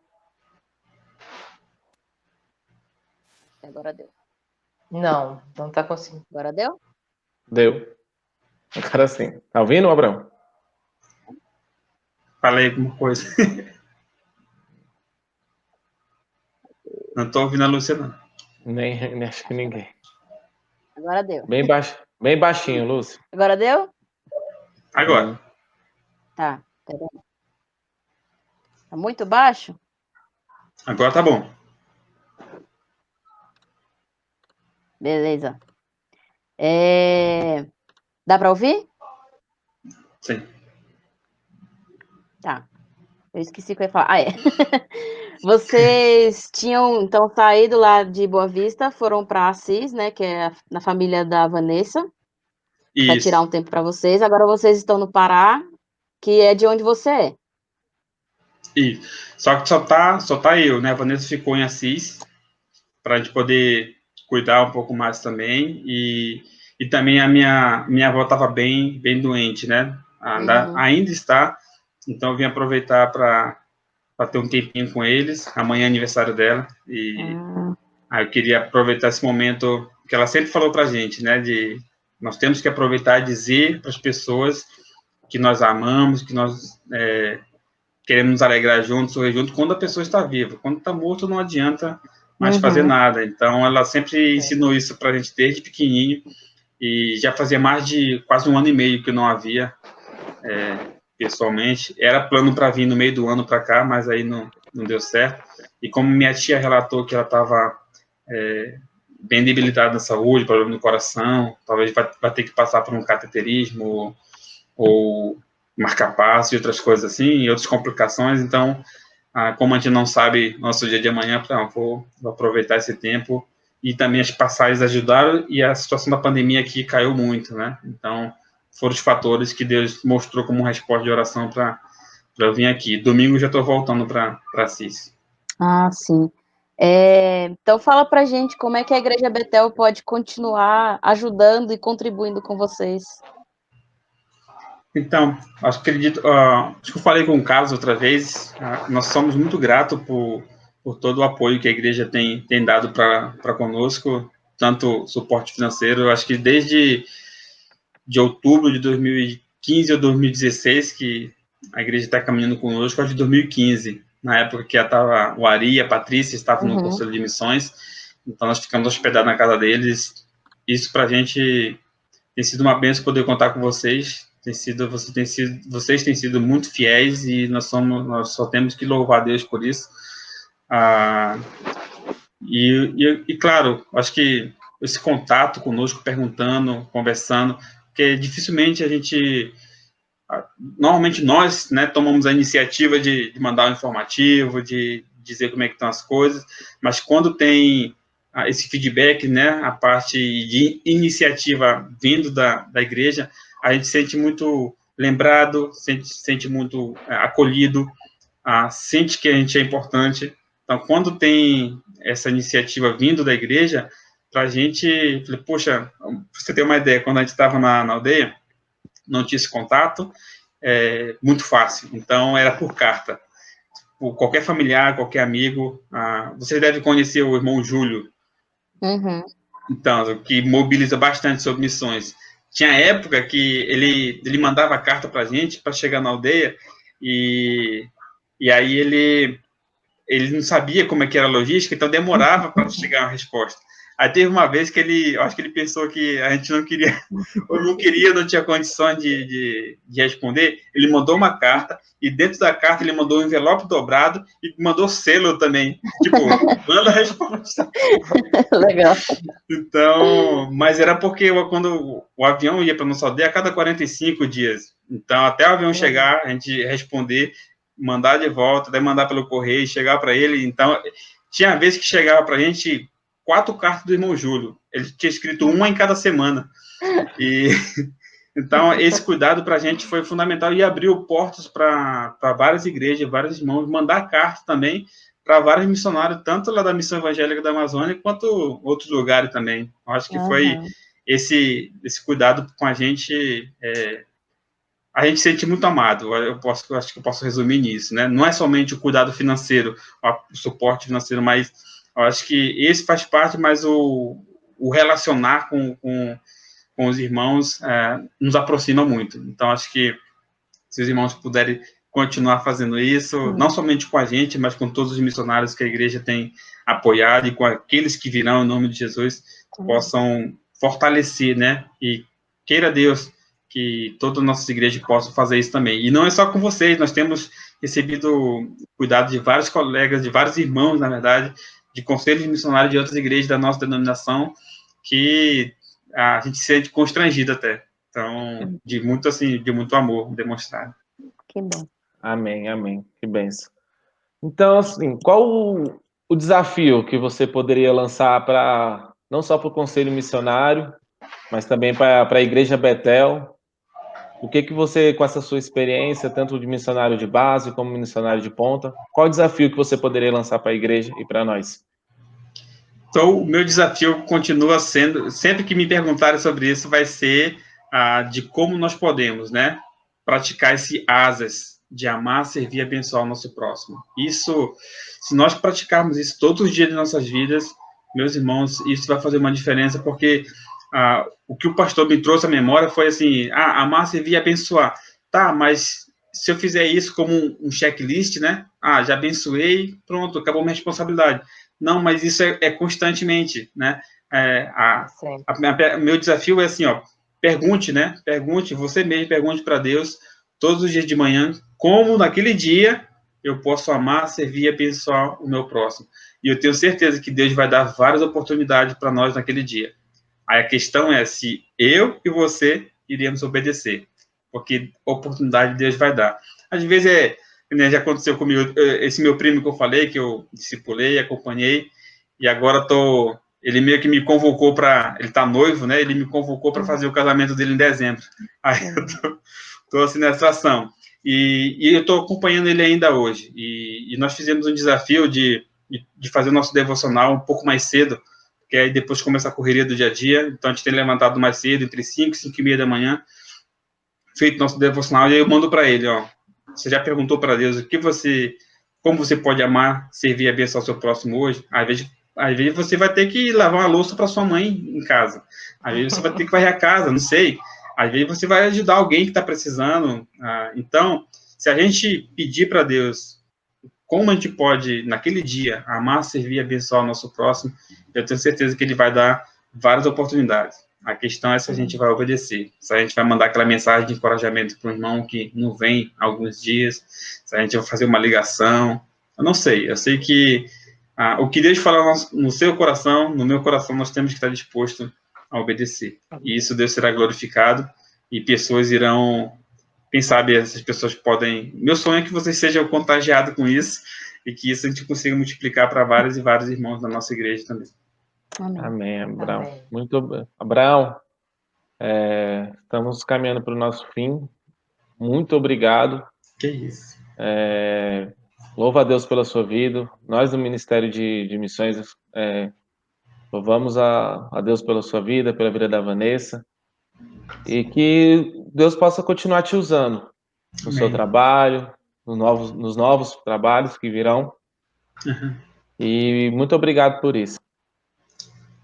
Agora deu. Não tá conseguindo. Agora deu? Deu. Agora sim. Tá ouvindo, Abraão? Falei alguma coisa. Não estou ouvindo a Lúcia, não. Nem acho que ninguém. Agora deu. Bem baixinho, Lúcia. Agora deu? Agora. Tá. Tá muito baixo? Agora tá bom. Beleza. Dá para ouvir? Sim. Tá. Eu esqueci o que eu ia falar. Vocês tinham, então, saído lá de Boa Vista, foram para Assis, né, que é na família da Vanessa, para tirar um tempo para vocês. Agora vocês estão no Pará, que é de onde você é. Isso. Só que só tá eu, né? A Vanessa ficou em Assis, para a gente poder cuidar um pouco mais também, e também a minha avó estava bem doente, né? Ainda está, então eu vim aproveitar para ter um tempinho com eles. Amanhã é aniversário dela, e Aí eu queria aproveitar esse momento que ela sempre falou para a gente, né, de nós temos que aproveitar e dizer para as pessoas que nós amamos, que nós queremos nos alegrar juntos, sorrir junto, quando a pessoa está viva. Quando está morto, não adianta mais fazer nada. Então, ela sempre ensinou isso para a gente desde pequenininho, e já fazia mais de quase 1 ano e meio que não havia, pessoalmente. Era plano para vir no meio do ano para cá, mas aí não deu certo. E como minha tia relatou que ela estava bem debilitada na saúde, problema no coração, talvez vai ter que passar por um cateterismo ou marca-passo e outras coisas assim, e outras complicações. Então, como a gente não sabe nosso dia de amanhã, vou aproveitar esse tempo. E também as passagens ajudaram, e a situação da pandemia aqui caiu muito, né? Então, foram os fatores que Deus mostrou como resposta de oração para eu vir aqui. Domingo já estou voltando para Assis. Ah, sim. Então fala pra gente como é que a Igreja Betel pode continuar ajudando e contribuindo com vocês. Então, acho que eu falei com o Carlos outra vez, nós somos muito gratos por todo o apoio que a igreja tem dado para conosco, tanto suporte financeiro. Eu acho que desde de outubro de 2015 ou 2016 que a igreja está caminhando conosco, acho de 2015, na época que o Ari e a Patrícia estavam no Conselho de Missões, então nós ficamos hospedados na casa deles. Isso para a gente tem sido uma bênção poder contar com vocês. Vocês têm sido muito fiéis, e nós só temos que louvar a Deus por isso. E claro, acho que esse contato conosco, perguntando, conversando, porque dificilmente normalmente nós, né, tomamos a iniciativa de mandar um informativo, de dizer como é que estão as coisas, mas quando tem esse feedback, né, a parte de iniciativa vindo da igreja, a gente sente muito lembrado, sente muito acolhido, sente que a gente é importante. Então, quando tem essa iniciativa vindo da igreja, para a gente, poxa, pra você ter uma ideia, quando a gente estava na aldeia, não tinha esse contato, muito fácil, então era por carta. Por qualquer familiar, qualquer amigo, você deve conhecer o irmão Júlio, então, que mobiliza bastante sobre missões. Tinha época que ele mandava carta para a gente, para chegar na aldeia, e aí ele não sabia como é que era a logística, então demorava para chegar a resposta. Aí teve uma vez que acho que ele pensou que a gente não queria, não tinha condições de responder. Ele mandou uma carta, e dentro da carta ele mandou um envelope dobrado e mandou selo também. Tipo, manda a resposta. Legal. Então, mas era porque quando o avião ia para nossa aldeia a cada 45 dias. Então, até o avião chegar, a gente responder, mandar de volta, daí mandar pelo correio, chegar para ele. Então, tinha vezes que chegava para a gente 4 cartas do irmão Júlio. Ele tinha escrito uma em cada semana. E então, esse cuidado para a gente foi fundamental, e abriu portas para várias igrejas, vários irmãos, mandar cartas também para vários missionários, tanto lá da Missão Evangélica da Amazônia, quanto outros lugares também. Eu acho que foi esse cuidado com a gente se sente muito amado. Acho que eu posso resumir nisso, né? Não é somente o cuidado financeiro, o suporte financeiro, mas eu acho que esse faz parte, mas o relacionar com os irmãos nos aproxima muito. Então, acho que se os irmãos puderem continuar fazendo isso, não somente com a gente, mas com todos os missionários que a igreja tem apoiado, e com aqueles que virão em nome de Jesus, possam fortalecer, né? E queira Deus que todas as nossas igrejas possam fazer isso também. E não é só com vocês, nós temos recebido cuidado de vários colegas, de vários irmãos, na verdade, de conselhos missionários de outras igrejas da nossa denominação, que a gente se sente constrangido até. Então, de muito amor demonstrado. Que bom. Amém, amém. Que bênção. Então, assim, qual o desafio que você poderia lançar não só para o Conselho Missionário, mas também para a Igreja Betel? O que você, com essa sua experiência, tanto de missionário de base como missionário de ponta, qual o desafio que você poderia lançar para a igreja e para nós? Então, o meu desafio continua sendo, sempre que me perguntarem sobre isso, vai ser de como nós podemos, né, praticar esse asas de amar, servir e abençoar o nosso próximo. Isso, se nós praticarmos isso todos os dias de nossas vidas, meus irmãos, isso vai fazer uma diferença, porque o que o pastor me trouxe à memória foi assim, amar, servir e abençoar. Tá, mas se eu fizer isso como um checklist, né? Já abençoei, pronto, acabou minha responsabilidade. Não, mas isso é constantemente, né? Meu desafio é assim, ó, pergunte, né? Pergunte, você mesmo pergunte para Deus, todos os dias de manhã, como naquele dia eu posso amar, servir e abençoar o meu próximo. E eu tenho certeza que Deus vai dar várias oportunidades para nós naquele dia. Aí a questão é se eu e você iremos obedecer, porque oportunidade Deus vai dar. Às vezes né, já aconteceu comigo, esse meu primo que eu falei, que eu discipulei, acompanhei, e agora ele meio que me convocou ele tá noivo, né, ele me convocou para fazer o casamento dele em dezembro. Aí eu tô assim nessa ação. E eu estou acompanhando ele ainda hoje. E nós fizemos um desafio de fazer o nosso devocional um pouco mais cedo, porque aí depois começa a correria do dia a dia. Então a gente tem levantado mais cedo, entre 5 e 5 e meia da manhã, feito nosso devocional, e aí eu mando para ele, ó. Você já perguntou para Deus como você pode amar, servir e abençoar o seu próximo hoje? Às vezes você vai ter que lavar uma louça para sua mãe em casa. Às vezes você vai ter que varrer a casa, não sei. Às vezes você vai ajudar alguém que está precisando. Então, se a gente pedir para Deus como a gente pode, naquele dia, amar, servir e abençoar o nosso próximo, eu tenho certeza que ele vai dar várias oportunidades. A questão é se a gente vai obedecer, se a gente vai mandar aquela mensagem de encorajamento para o irmão que não vem há alguns dias, se a gente vai fazer uma ligação, eu não sei. Eu sei que o que Deus fala no seu coração, no meu coração, nós temos que estar disposto a obedecer. E isso Deus será glorificado e pessoas irão, quem sabe essas pessoas podem... Meu sonho é que vocês sejam contagiados com isso e que isso a gente consiga multiplicar para vários e vários irmãos da nossa igreja também. Amém, Abraão. Amém. Muito Abraão, estamos caminhando para o nosso fim. Muito obrigado. Que isso. Louva a Deus pela sua vida. Nós do Ministério de Missões louvamos a Deus pela sua vida, pela vida da Vanessa. E que Deus possa continuar te usando no seu trabalho, nos novos trabalhos que virão. Uhum. E muito obrigado por isso.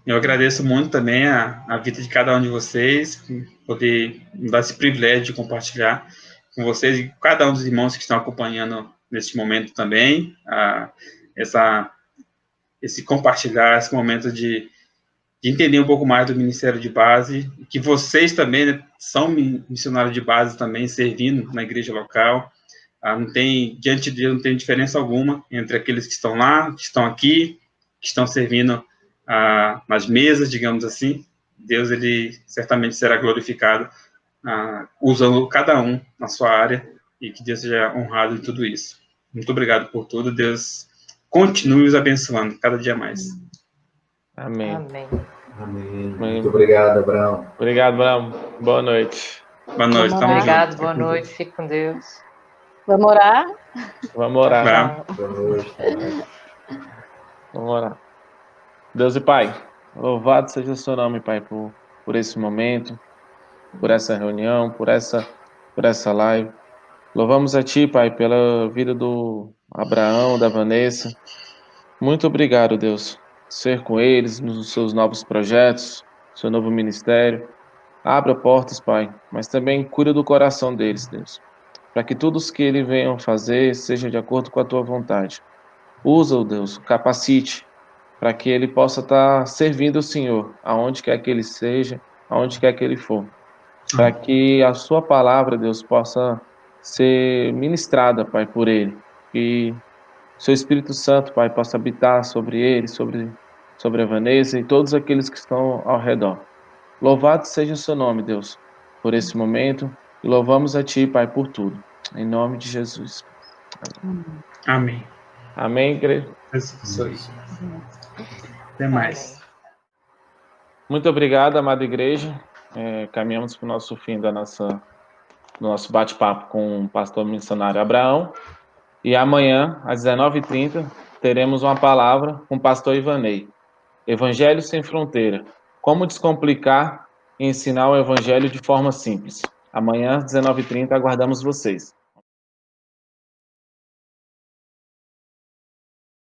Eu agradeço muito também a vida de cada um de vocês, poder me dar esse privilégio de compartilhar com vocês e cada um dos irmãos que estão acompanhando neste momento também, esse compartilhar, esse momento de entender um pouco mais do Ministério de Base, que vocês também, né, são missionários de base também, servindo na igreja local. Diante de Deus não tem diferença alguma entre aqueles que estão lá, que estão aqui, que estão servindo nas mesas, digamos assim. Deus, ele certamente será glorificado usando cada um na sua área, e que Deus seja honrado em tudo isso. Muito obrigado por tudo. Deus continue os abençoando cada dia mais. Amém. Amém. Amém. Muito obrigado, Abraão. Obrigado, Abraão. Boa noite. Boa noite. Obrigado, boa noite. Fique com Deus. Vamos orar? Vamos orar. Boa noite. Vamos orar. Deus e Pai, louvado seja o seu nome, Pai, por esse momento, por essa reunião, por essa live. Louvamos a Ti, Pai, pela vida do Abraão, da Vanessa. Muito obrigado, Deus. Ser com eles nos seus novos projetos, seu novo ministério. Abra portas, Pai, mas também cuida do coração deles, Deus, para que tudo o que eles venham fazer seja de acordo com a Tua vontade. Usa-o, Deus, capacite, para que ele possa estar servindo o Senhor, aonde quer que ele seja, aonde quer que ele for. Para que a Sua palavra, Deus, possa ser ministrada, Pai, por ele. Que Seu Espírito Santo, Pai, possa habitar sobre ele, sobre a Vanessa e todos aqueles que estão ao redor. Louvado seja o Seu nome, Deus, por esse momento, e louvamos a Ti, Pai, por tudo. Em nome de Jesus. Amém. Amém, igreja? Até mais. Muito obrigado, amada igreja. Caminhamos para o nosso fim do nosso bate-papo com o pastor missionário Abraão. E amanhã, às 19h30, teremos uma palavra com o pastor Ivanei. Evangelho sem fronteira. Como descomplicar e ensinar o evangelho de forma simples. Amanhã, às 19h30, aguardamos vocês.